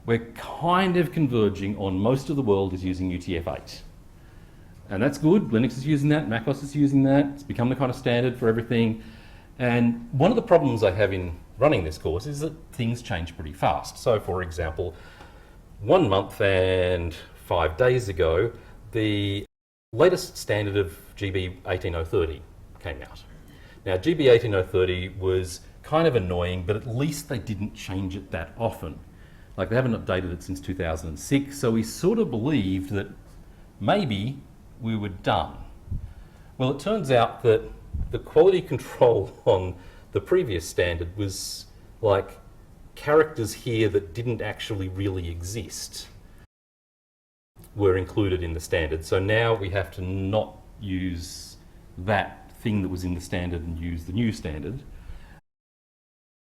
We're kind of converging on most of the world is using UTF-8. And that's good. Linux is using that, macOS is using that. It's become the kind of standard for everything. And one of the problems I have in running this course is that things change pretty fast. So for example, 1 month and 5 days ago, the latest standard of GB18030 came out. Now GB18030 was kind of annoying, but at least they didn't change it that often. Like, they haven't updated it since 2006, so we sort of believed that maybe we were done. Well, it turns out that the quality control on the previous standard was like characters here that didn't actually really exist were included in the standard. So now we have to not use that thing that was in the standard and use the new standard.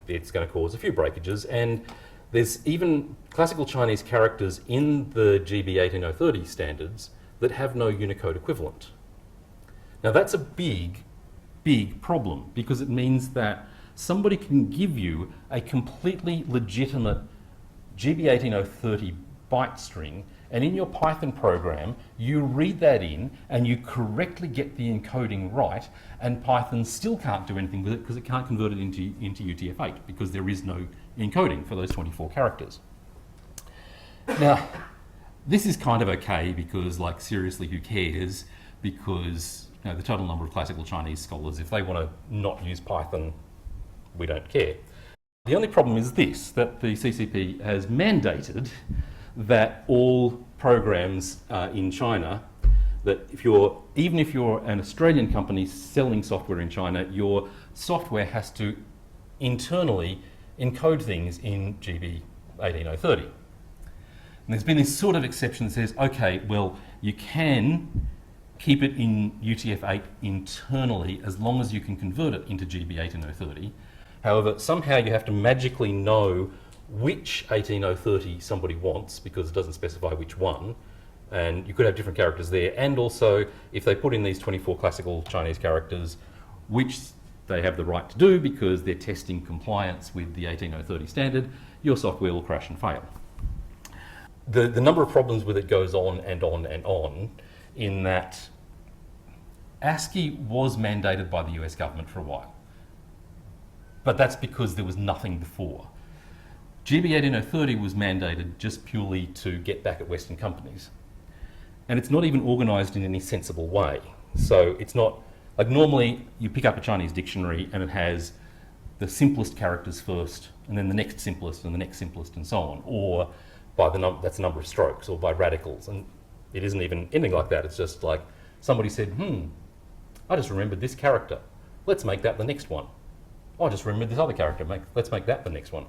It's going to cause a few breakages, and there's even classical Chinese characters in the GB18030 standards that have no Unicode equivalent. Now that's a big, big problem, because it means that somebody can give you a completely legitimate GB18030 byte string, and in your Python program you read that in and you correctly get the encoding right, and Python still can't do anything with it because it can't convert it into UTF-8 because there is no encoding for those 24 characters. Now, this is kind of okay because, like, seriously, who cares? Because, you know, the total number of classical Chinese scholars, if they want to not use Python, we don't care. The only problem is this, that the CCP has mandated that all programs in China, that even if you're an Australian company selling software in China, your software has to internally encode things in GB18030. And there's been this sort of exception that says, okay, well, you can keep it in UTF-8 internally as long as you can convert it into GB18030. However, somehow you have to magically know which 18030 somebody wants, because it doesn't specify which one, and you could have different characters there. And also, if they put in these 24 classical Chinese characters, which they have the right to do because they're testing compliance with the 18030 standard, your software will crash and fail. The number of problems with it goes on and on and on, in that ASCII was mandated by the US government for a while, but that's because there was nothing before. GB18030 was mandated just purely to get back at Western companies. And it's not even organised in any sensible way. So it's not, like, normally you pick up a Chinese dictionary and it has the simplest characters first, and then the next simplest and the next simplest and so on, or by that's the number of strokes, or by radicals. And it isn't even anything like that. It's just like somebody said, I just remembered this character. Let's make that the next one. Oh, I just remembered this other character. Let's make that the next one.